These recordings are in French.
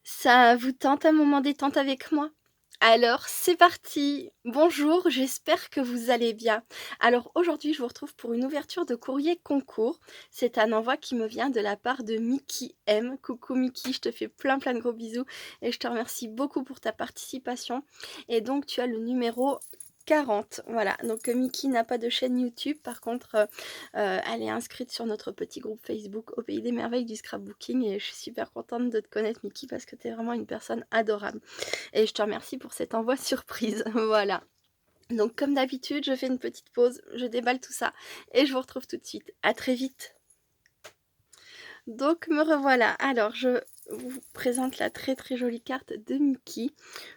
Ça vous tente un moment détente avec moi? Alors c'est parti! Bonjour, j'espère que vous allez bien. Alors aujourd'hui, je vous retrouve pour une ouverture de courrier concours. C'est un envoi qui me vient de la part de Mickey M. Coucou Mickey, je te fais plein de gros bisous et je te remercie beaucoup pour ta participation. Et donc tu as le numéro 40. Voilà, donc Mickey n'a pas de chaîne YouTube, par contre, elle est inscrite sur notre petit groupe Facebook Au Pays des Merveilles du Scrapbooking et je suis super contente de te connaître Mickey parce que tu es vraiment une personne adorable. Et je te remercie pour cet envoi surprise. Voilà. Donc comme d'habitude, je fais une petite pause, je déballe tout ça et je vous retrouve tout de suite. À très vite. Donc me revoilà. Alors je vous présente la très jolie carte de Mickey.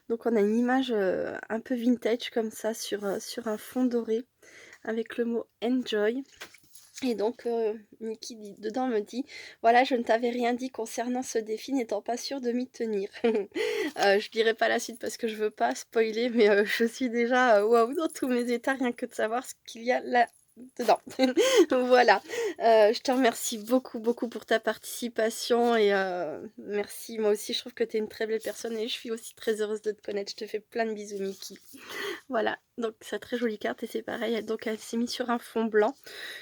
Donc on a une image un peu vintage comme ça sur un fond doré avec le mot Enjoy. Et donc, Mickey dedans me dit: «Voilà, je ne t'avais rien dit concernant ce défi n'étant pas sûre de m'y tenir». Je dirai pas la suite parce que je veux pas spoiler, mais je suis déjà, waouh dans tous mes états rien que de savoir ce qu'il y a là dedans. Voilà, je te remercie beaucoup pour ta participation et merci. Moi aussi, je trouve que tu es une très belle personne et je suis aussi très heureuse de te connaître. Je te fais plein de bisous, Mickey. Voilà, donc sa très jolie carte et c'est pareil, elle s'est mise sur un fond blanc,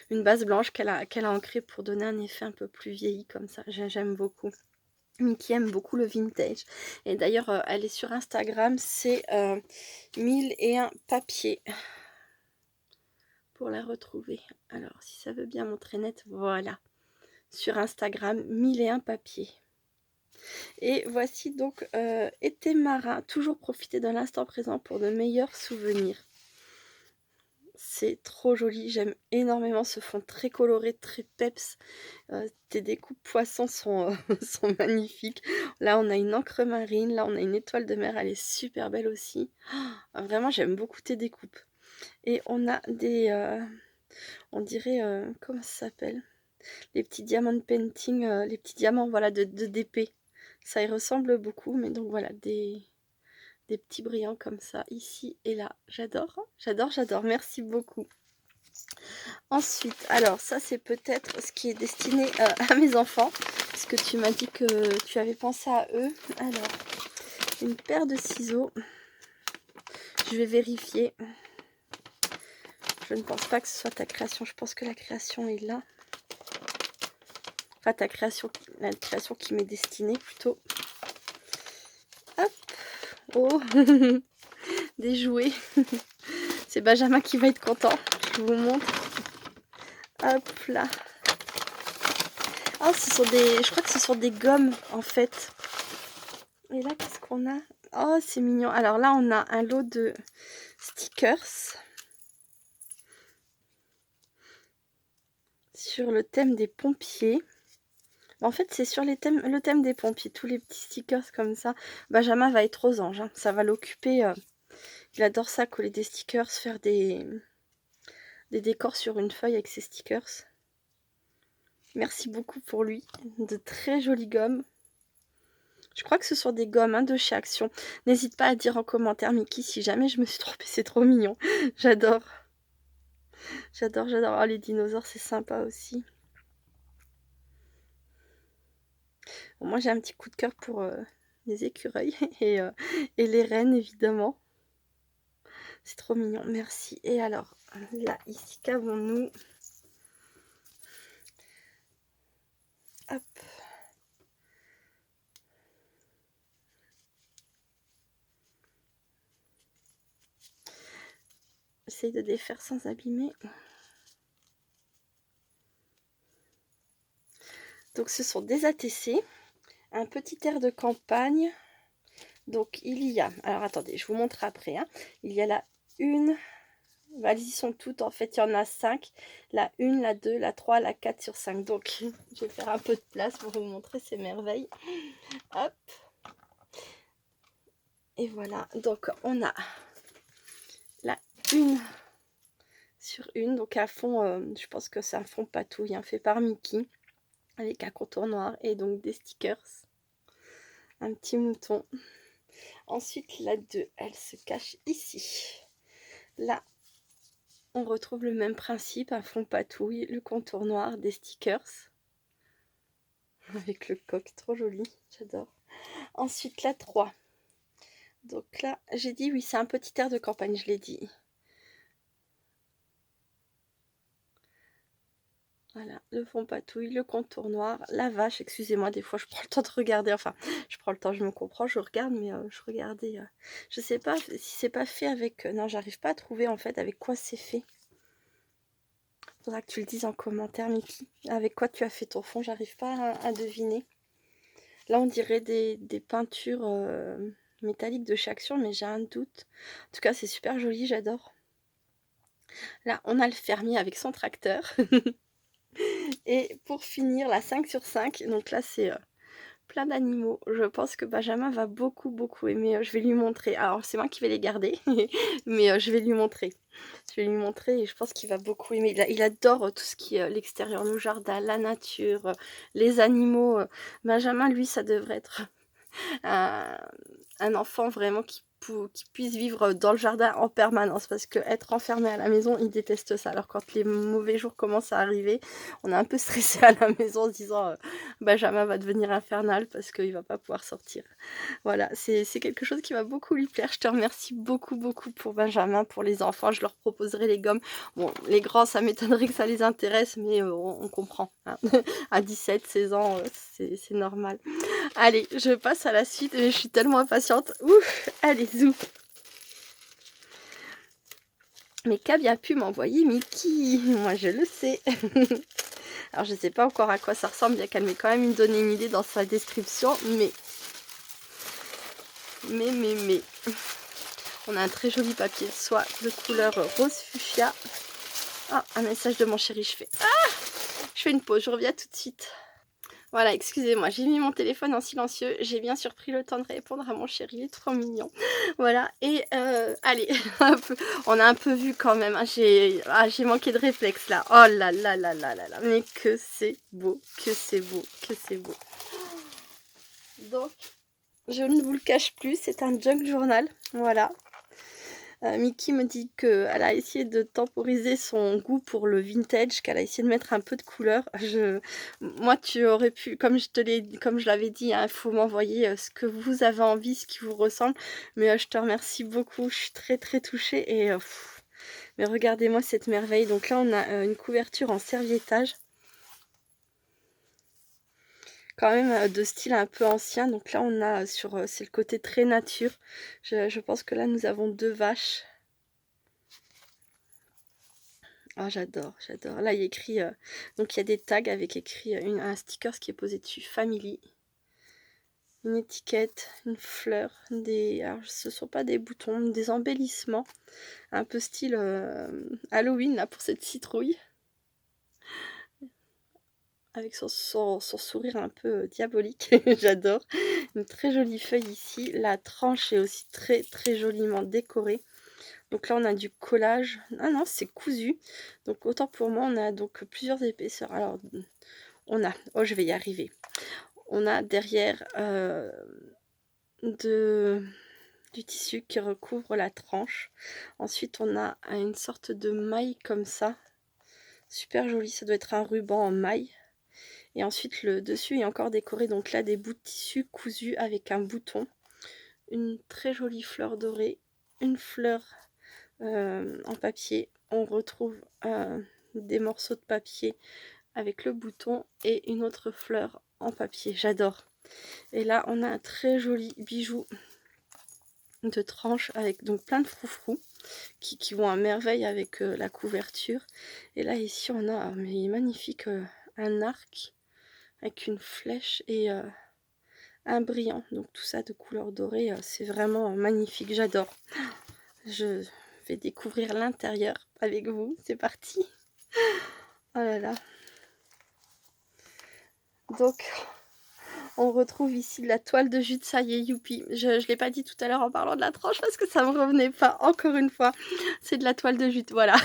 une base blanche qu'elle a ancrée pour donner un effet un peu plus vieilli comme ça. J'aime beaucoup. Mickey aime beaucoup le vintage. Et d'ailleurs, elle est sur Instagram, c'est 1001 papiers. Pour la retrouver. Alors, si ça veut bien montrer net, voilà. Sur Instagram, 1001 papiers. Et voici donc été marin, toujours profiter de l'instant présent pour de meilleurs souvenirs. C'est trop joli, j'aime énormément ce fond très coloré, très peps. Tes découpes poissons sont, sont magnifiques. Là, on a une encre marine, là, on a une étoile de mer, elle est super belle aussi. Ah, vraiment, j'aime beaucoup tes découpes. Et on a des, on dirait, comment ça s'appelle? Les petits diamants de painting, les petits diamants, voilà, de d'épée. Ça y ressemble beaucoup, mais donc voilà, des petits brillants comme ça, ici et là. J'adore, merci beaucoup. Ensuite, alors ça c'est peut-être ce qui est destiné à mes enfants, parce que tu m'as dit que tu avais pensé à eux. Alors, une paire de ciseaux. Je vais vérifier. Je ne pense pas que ce soit ta création, je pense que la création est là. Enfin, la création qui m'est destinée plutôt. Hop. Oh, des jouets. C'est Benjamin qui va être content. Je vous montre. Hop là. Oh, je crois que ce sont des gommes en fait. Et là, qu'est-ce qu'on a? Oh, c'est mignon. Alors là, on a un lot de stickers sur le thème des pompiers. En fait, c'est sur le thème des pompiers. Tous les petits stickers comme ça. Benjamin va être aux anges, hein. Ça va l'occuper. Il adore ça, coller des stickers, faire des décors sur une feuille avec ses stickers. Merci beaucoup pour lui. De très jolies gommes. Je crois que ce sont des gommes, hein, de chez Action. N'hésite pas à dire en commentaire, Mickey, si jamais je me suis trompée. C'est trop mignon. J'adore. J'adore. Oh, les dinosaures, c'est sympa aussi. Bon, moi, j'ai un petit coup de cœur pour les écureuils et les rennes, évidemment. C'est trop mignon. Merci. Et alors, là, ici, qu'avons-nous? Hop. J'essaye de défaire sans abîmer. Donc, ce sont des ATC. Un petit air de campagne. Donc, il y a... Alors, attendez, je vous montre après. Hein. Il y a la une... Elles y sont toutes. En fait, il y en a 5. La 1, la 2, la 3, la 4 sur 5. Donc, je vais faire un peu de place pour vous montrer ces merveilles. Hop. Et voilà. Donc, on a la 1 sur 1. Donc, à fond, je pense que c'est un fond patouille, hein, fait par Mickey. Avec un contour noir et donc des stickers. Un petit mouton. Ensuite, la 2, elle se cache ici. Là, on retrouve le même principe, un fond patouille, le contour noir, des stickers. Avec le coq, trop joli, j'adore. Ensuite, la 3. Donc là, j'ai dit oui, c'est un petit air de campagne, je l'ai dit. Voilà, le fond patouille, le contour noir, la vache, excusez-moi, des fois je prends le temps de regarder, enfin, je prends le temps, je me comprends, je regarde, mais je regardais, je sais pas si c'est pas fait avec, non, j'arrive pas à trouver en fait avec quoi c'est fait. Faudra que tu le dises en commentaire, Mickey, avec quoi tu as fait ton fond, j'arrive pas à deviner. Là, on dirait des peintures métalliques de chez Action, mais j'ai un doute. En tout cas, c'est super joli, j'adore. Là, on a le fermier avec son tracteur. Et pour finir, la 5 sur 5, donc là c'est plein d'animaux. Je pense que Benjamin va beaucoup beaucoup aimer, je vais lui montrer. Alors c'est moi qui vais les garder, mais je vais lui montrer. Je vais lui montrer et je pense qu'il va beaucoup aimer. Il adore tout ce qui est l'extérieur, le jardin, la nature, les animaux. Benjamin, lui, ça devrait être un enfant vraiment qui puisse vivre dans le jardin en permanence, parce que être enfermé à la maison, il déteste ça. Alors quand les mauvais jours commencent à arriver, on est un peu stressé à la maison en se disant Benjamin va devenir infernal parce qu'il va pas pouvoir sortir. Voilà, c'est quelque chose qui va beaucoup lui plaire. Je te remercie beaucoup beaucoup pour Benjamin, pour les enfants. Je leur proposerai les gommes. Bon, les grands, ça m'étonnerait que ça les intéresse, mais on comprend, hein. À 17-16 ans, c'est normal. Allez, je passe à la suite, mais je suis tellement impatiente. Ouf, allez, zou. Mais qu'a bien pu m'envoyer Mickey? Moi, je le sais. Alors, je sais pas encore à quoi ça ressemble, bien qu'elle m'ait quand même donné une idée dans sa description, mais... On a un très joli papier de soie de couleur rose fuchsia. Ah, un message de mon chéri, je fais une pause, je reviens tout de suite. Voilà, excusez-moi, j'ai mis mon téléphone en silencieux, j'ai bien sûr pris le temps de répondre à mon chéri, il est trop mignon. Voilà, et allez, on a un peu vu quand même, hein, j'ai manqué de réflexe là. Oh là là là là là là, mais que c'est beau, que c'est beau, que c'est beau. Donc, je ne vous le cache plus, c'est un junk journal, voilà. Mickey me dit qu'elle a essayé de temporiser son goût pour le vintage, qu'elle a essayé de mettre un peu de couleur. Moi, tu aurais pu, comme je l'avais dit, il hein, faut m'envoyer ce que vous avez envie, ce qui vous ressemble. Mais je te remercie beaucoup, je suis très très touchée. Et mais regardez-moi cette merveille. Donc là, on a une couverture en serviettage. Quand même de style un peu ancien. Donc là, on a c'est le côté très nature. Je pense que là, nous avons 2 vaches. Ah, j'adore, j'adore. Là, il y a écrit, donc il y a des tags avec écrit un sticker qui est posé dessus, Family. Une étiquette, une fleur, alors ce ne sont pas des boutons, des embellissements. Un peu style Halloween, là, pour cette citrouille. Avec son sourire un peu diabolique, j'adore. Une très jolie feuille ici. La tranche est aussi très très joliment décorée. Donc là, on a du collage. Ah non, c'est cousu. Donc autant pour moi, on a donc plusieurs épaisseurs. Alors, on a... Oh, je vais y arriver. On a derrière du tissu qui recouvre la tranche. Ensuite, on a une sorte de maille comme ça. Super joli. Ça doit être un ruban en maille. Et ensuite, le dessus est encore décoré. Donc là, des bouts de tissu cousus avec un bouton. Une très jolie fleur dorée. Une fleur en papier. On retrouve des morceaux de papier avec le bouton et une autre fleur en papier. J'adore. Et là, on a un très joli bijou de tranche avec donc plein de froufrous qui vont à merveille avec la couverture. Et là, ici, on a, mais il est magnifique, un arc avec une flèche et un brillant. Donc tout ça de couleur dorée, c'est vraiment magnifique. J'adore. Je vais découvrir l'intérieur avec vous. C'est parti. Oh là là. Donc, on retrouve ici la toile de jute, ça y est, youpi. Je ne l'ai pas dit tout à l'heure en parlant de la tranche parce que ça me revenait pas. Encore une fois, c'est de la toile de jute, voilà.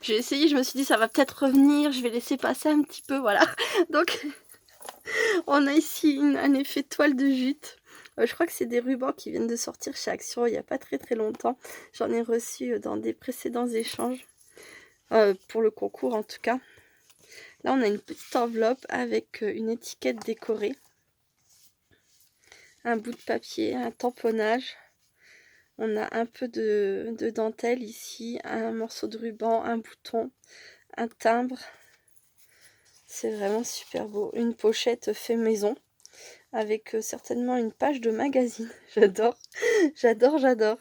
J'ai essayé, je me suis dit ça va peut-être revenir, je vais laisser passer un petit peu, voilà. Donc, on a ici un effet toile de jute. Je crois que c'est des rubans qui viennent de sortir chez Action il n'y a pas très très longtemps. J'en ai reçu dans des précédents échanges, pour le concours en tout cas. Là, on a une petite enveloppe avec une étiquette décorée. un bout de papier, un tamponnage. On a un peu de dentelle ici, un morceau de ruban, un bouton, un timbre. C'est vraiment super beau. Une pochette fait maison avec certainement une page de magazine. J'adore, j'adore, j'adore.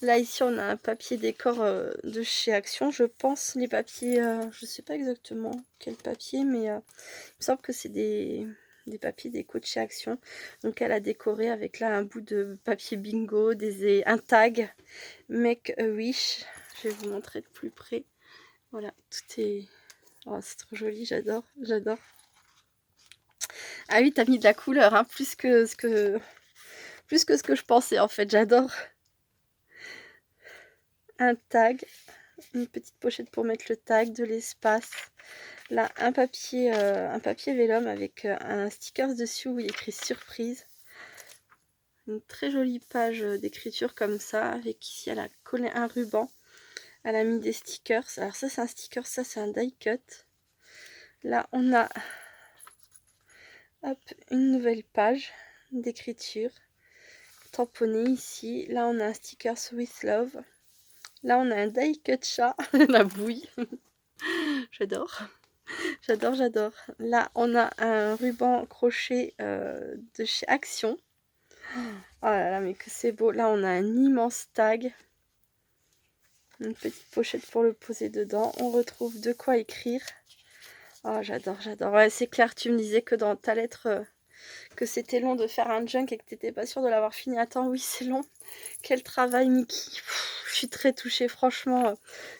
Là, ici, on a un papier décor de chez Action, je pense. Les papiers, je sais pas exactement quel papier, mais il me semble que c'est des papiers déco de chez Action. Donc, elle a décoré avec là un bout de papier bingo, un tag, Make a Wish. Je vais vous montrer de plus près. Voilà, tout est... Oh, c'est trop joli, j'adore, j'adore. Ah oui, t'as mis de la couleur, hein, plus que ce que je pensais en fait, j'adore. Un tag, une petite pochette pour mettre le tag, de l'espace. Là, un papier vélum avec un sticker dessus où il est écrit surprise. Une très jolie page d'écriture comme ça, avec ici elle a collé un ruban. Elle a mis des stickers. Alors ça c'est un sticker, ça c'est un die cut. Là on a hop, une nouvelle page d'écriture tamponnée ici. Là on a un sticker with love. Là on a un die cut chat, la bouille. J'adore. J'adore, j'adore. Là, on a un ruban crochet de chez Action. Oh là là, mais que c'est beau. Là, on a un immense tag. Une petite pochette pour le poser dedans. On retrouve de quoi écrire. Oh, j'adore, j'adore. Ouais, c'est clair, tu me disais que dans ta lettre, que c'était long de faire un junk et que tu n'étais pas sûre de l'avoir fini à temps. Oui, c'est long. Quel travail, Mickey. Je suis très touchée, franchement.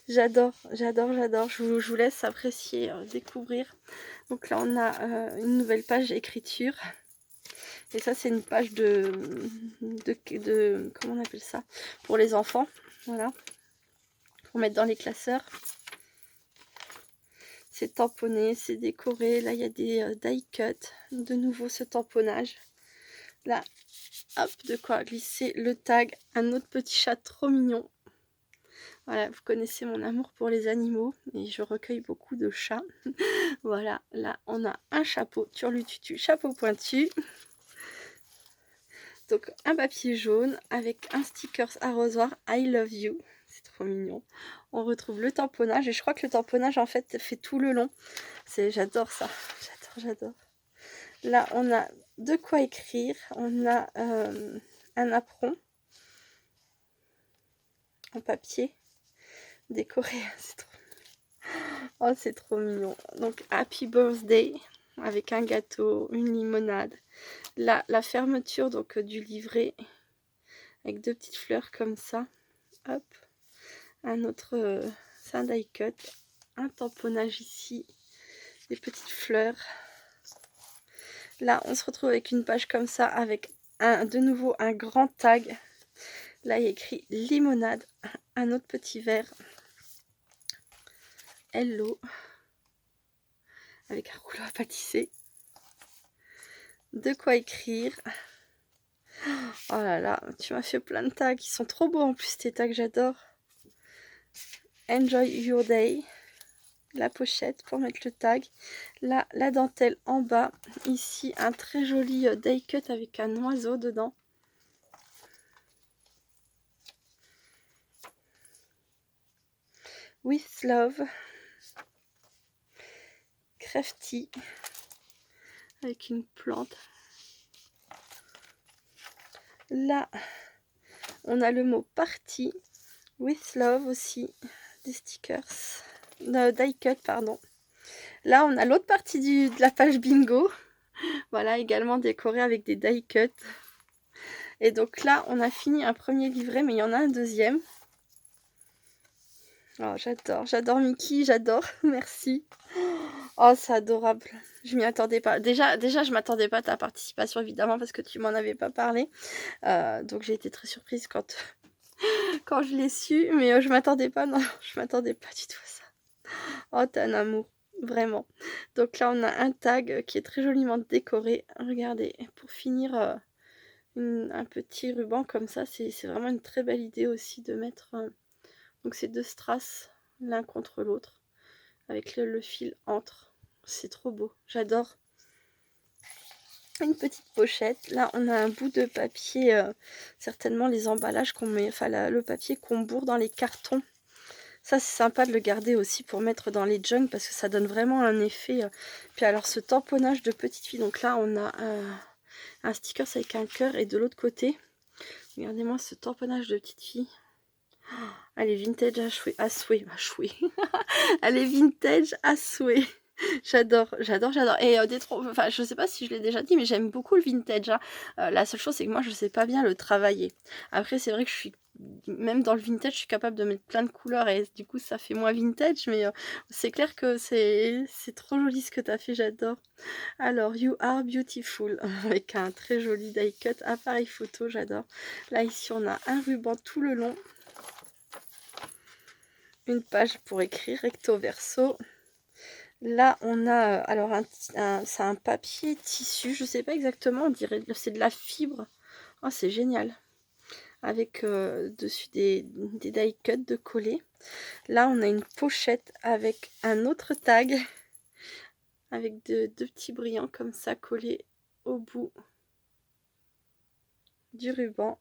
J'adore, j'adore, j'adore. Je vous laisse apprécier, découvrir. Donc là, on a une nouvelle page écriture. Et ça, c'est une page de comment on appelle ça? Pour les enfants. Voilà. Pour mettre dans les classeurs. C'est tamponné, c'est décoré. Là, il y a des die cut. De nouveau, ce tamponnage. Là, hop, de quoi glisser le tag. Un autre petit chat trop mignon. Voilà, vous connaissez mon amour pour les animaux. Et je recueille beaucoup de chats. Voilà, là, on a un chapeau. Turlututu, chapeau pointu. Donc un papier jaune avec un sticker arrosoir I love you. C'est trop mignon. On retrouve le tamponnage et je crois que le tamponnage en fait tout le long. J'adore ça. J'adore, j'adore. Là on a de quoi écrire. On a un apron en papier décoré. C'est trop mignon. Oh, c'est trop mignon. Donc happy birthday avec un gâteau, une limonade. Là, la fermeture donc du livret avec deux petites fleurs comme ça. Hop. Un autre, c'est un die cut. Un tamponnage ici. Des petites fleurs. Là, on se retrouve avec une page comme ça avec de nouveau un grand tag. Là, il y a écrit limonade. Un autre petit verre. Hello. Avec un rouleau à pâtisser. De quoi écrire. Oh là là, tu m'as fait plein de tags. Ils sont trop beaux en plus, tes tags, j'adore. Enjoy your day. La pochette pour mettre le tag. Là, la dentelle en bas. Ici, un très joli die cut avec un oiseau dedans. With love. Crafty. Avec une plante. Là, on a le mot party. With love aussi. Des stickers. Die cut, pardon. Là, on a l'autre partie de la page bingo. Voilà, également décoré avec des die cut. Et donc là, on a fini un premier livret, mais il y en a un deuxième. Oh, j'adore, j'adore Mickey, j'adore, merci. Oh, c'est adorable, je m'y attendais pas. Déjà, je m'attendais pas à ta participation, évidemment, parce que tu m'en avais pas parlé. Donc j'ai été très surprise quand, quand je l'ai su, mais je m'attendais pas, non, je m'attendais pas du tout à ça. Oh, t'es un amour, vraiment. Donc là, on a un tag qui est très joliment décoré. Regardez, pour finir... un petit ruban comme ça, c'est vraiment une très belle idée aussi de mettre donc ces deux strass l'un contre l'autre avec le fil entre. C'est trop beau, j'adore. Une petite pochette. Là, on a un bout de papier, certainement les emballages qu'on met, enfin le papier qu'on bourre dans les cartons. Ça, c'est sympa de le garder aussi pour mettre dans les jugs parce que ça donne vraiment un effet. Puis alors, ce tamponnage de petite fille. Donc là, on a un sticker avec un cœur et de l'autre côté, regardez-moi ce tamponnage de petite fille. Elle est vintage à souhait. Elle est vintage à souhait. J'adore, j'adore, j'adore. Et enfin, je sais pas si je l'ai déjà dit, mais j'aime beaucoup le vintage, hein. La seule chose, c'est que moi, je sais pas bien le travailler. Après, c'est vrai que je suis, même dans le vintage, je suis capable de mettre plein de couleurs et du coup, ça fait moins vintage. Mais c'est clair que c'est trop joli ce que tu as fait, j'adore. Alors, You Are Beautiful, avec un très joli die cut, appareil photo, j'adore. Là, ici, on a un ruban tout le long. Une page pour écrire, recto verso. Là, on a, alors, c'est un papier tissu, je sais pas exactement, on dirait c'est de la fibre. Oh, c'est génial. Avec dessus des die cut de coller. Là, on a une pochette avec un autre tag, avec deux petits brillants comme ça collés au bout du ruban.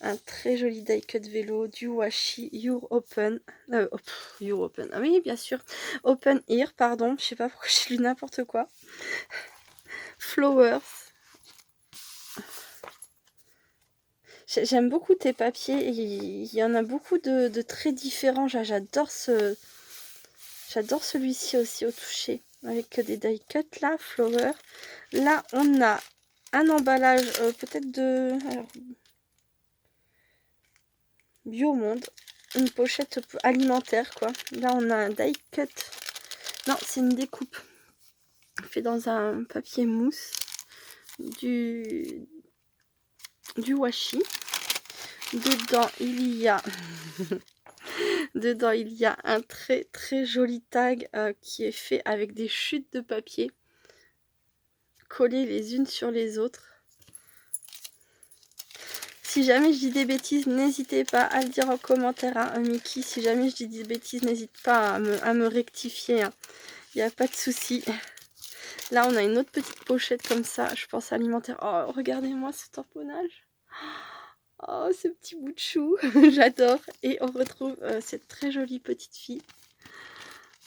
Un très joli die cut vélo, du washi, Your Open. Your Open. Ah oui, bien sûr. Open Ear, pardon. Je sais pas pourquoi j'ai lu n'importe quoi. Flowers. J'aime beaucoup tes papiers. Il y en a beaucoup de très différents. J'adore celui-ci aussi au toucher. Avec des die cut là, Flower. Là, on a un emballage peut-être de... Alors, Biomonde, une pochette alimentaire quoi. Là on a un die cut, non c'est une découpe fait dans un papier mousse, du washi. Dedans il y a dedans il y a un très très joli tag qui est fait avec des chutes de papier collées les unes sur les autres. Si jamais je dis des bêtises, n'hésitez pas à le dire en commentaire, hein, Mickey. Si jamais je dis des bêtises, n'hésite pas à me rectifier, hein. Il n'y a pas de souci. Là, on a une autre petite pochette comme ça, je pense alimentaire. Oh, regardez-moi ce tamponnage. Oh, ce petit bout de chou. J'adore. Et on retrouve cette très jolie petite fille.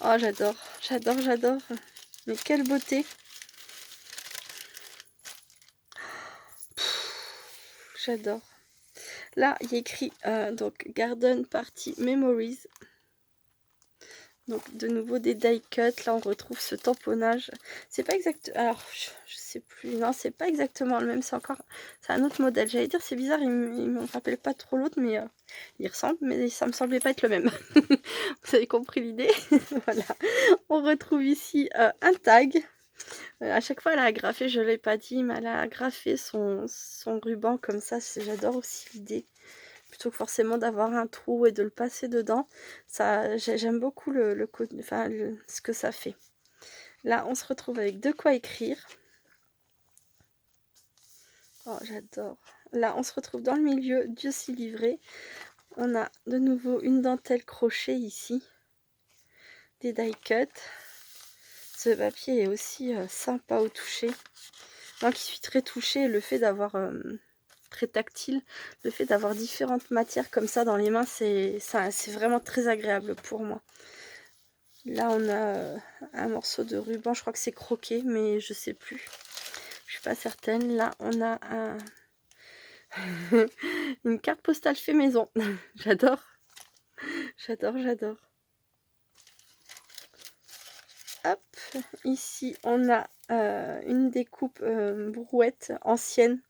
Oh, j'adore, j'adore, j'adore. Mais quelle beauté. J'adore. Là, il y a écrit donc Garden Party Memories. Donc de nouveau des die cut. Là on retrouve ce tamponnage. C'est pas exact. Alors je sais plus. Non, c'est pas exactement le même. C'est un autre modèle. J'allais dire c'est bizarre. Il me rappelle pas trop l'autre, mais il ressemble. Mais ça me semblait pas être le même. Vous avez compris l'idée. Voilà. On retrouve ici un tag. À chaque fois elle a agrafé. Je l'ai pas dit, mais elle a agrafé son ruban comme ça. J'adore aussi l'idée. Plutôt que forcément d'avoir un trou et de le passer dedans. Ça, j'aime beaucoup ce que ça fait. Là, on se retrouve avec de quoi écrire. Oh, j'adore. Là, on se retrouve dans le milieu, Dieu s'y livré. On a de nouveau une dentelle crochet ici. Des die cut. Ce papier est aussi sympa au toucher. Moi qui suis très touchée, le fait d'avoir... très tactile, le fait d'avoir différentes matières comme ça dans les mains, c'est vraiment très agréable pour moi. Là on a un morceau de ruban, je crois que c'est croqué, mais je sais plus, je suis pas certaine. Là on a une carte postale fait maison. J'adore, j'adore, j'adore. Hop, ici on a une découpe brouette ancienne.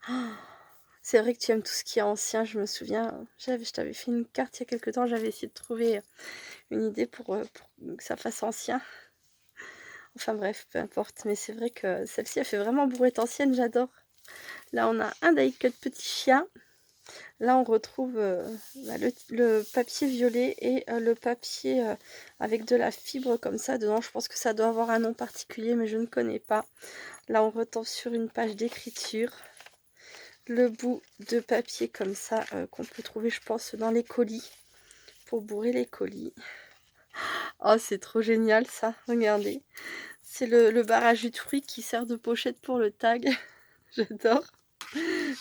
C'est vrai que tu aimes tout ce qui est ancien, je me souviens, je t'avais fait une carte il y a quelques temps, j'avais essayé de trouver une idée pour que ça fasse ancien. Enfin bref, peu importe, mais c'est vrai que celle-ci, elle fait vraiment brouette ancienne, j'adore. Là, on a un die cut petit chien. Là, on retrouve le papier violet et le papier avec de la fibre comme ça dedans. Je pense que ça doit avoir un nom particulier, mais je ne connais pas. Là, on retombe sur une page d'écriture. Le bout de papier comme ça qu'on peut trouver, je pense, dans les colis pour bourrer les colis. Oh, c'est trop génial ça, regardez. C'est le barrage de fruits qui sert de pochette pour le tag. J'adore.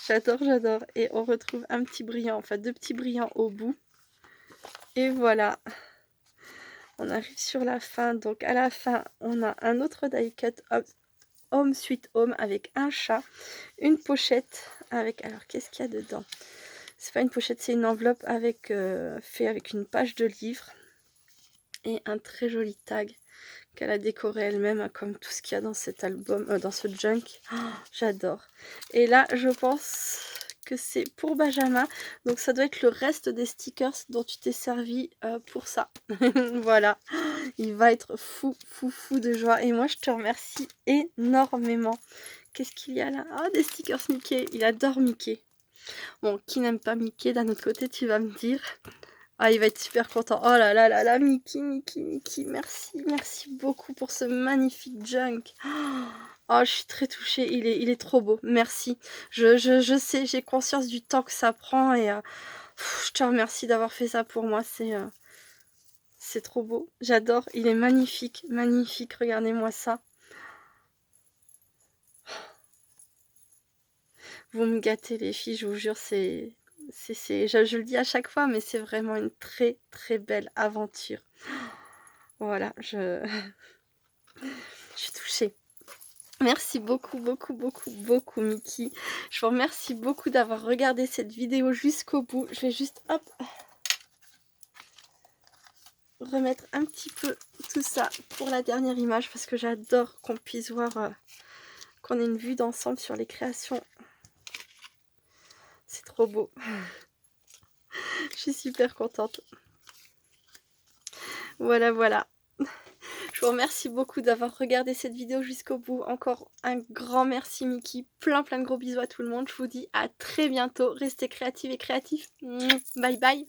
J'adore, j'adore. Et on retrouve un petit brillant, enfin 2 petits brillants au bout. Et voilà. On arrive sur la fin. Donc à la fin, on a un autre die cut Home Sweet Home avec un chat. Une pochette avec... Alors qu'est-ce qu'il y a dedans? C'est pas une pochette, c'est une enveloppe avec fait avec une page de livre. Et un très joli tag qu'elle a décoré elle-même, comme tout ce qu'il y a dans cet album, dans ce junk. Oh, j'adore. Et là, je pense que c'est pour Benjamin. Donc ça doit être le reste des stickers dont tu t'es servi pour ça. Voilà. Il va être fou, fou, fou de joie. Et moi, je te remercie énormément. Qu'est-ce qu'il y a là? Ah, des stickers Mickey. Il adore Mickey. Bon, qui n'aime pas Mickey? D'un autre côté, tu vas me dire. Ah, il va être super content. Oh là là là là, Mickey, Mickey, Mickey. Merci, merci beaucoup pour ce magnifique junk. Oh, je suis très touchée. Il est trop beau. Merci. Je sais, j'ai conscience du temps que ça prend et je te remercie d'avoir fait ça pour moi. C'est trop beau. J'adore. Il est magnifique, magnifique. Regardez-moi ça. Vous me gâtez les filles, je vous jure, je le dis à chaque fois, mais c'est vraiment une très très belle aventure. Voilà, je suis touchée. Merci beaucoup, beaucoup, beaucoup, beaucoup, Mickey. Je vous remercie beaucoup d'avoir regardé cette vidéo jusqu'au bout. Je vais juste, hop, remettre un petit peu tout ça pour la dernière image parce que j'adore qu'on puisse voir, qu'on ait une vue d'ensemble sur les créations. C'est trop beau. Je suis super contente. Voilà, voilà. Je vous remercie beaucoup d'avoir regardé cette vidéo jusqu'au bout. Encore un grand merci Mickey. Plein de gros bisous à tout le monde. Je vous dis à très bientôt. Restez créatifs et créatifs. Bye bye.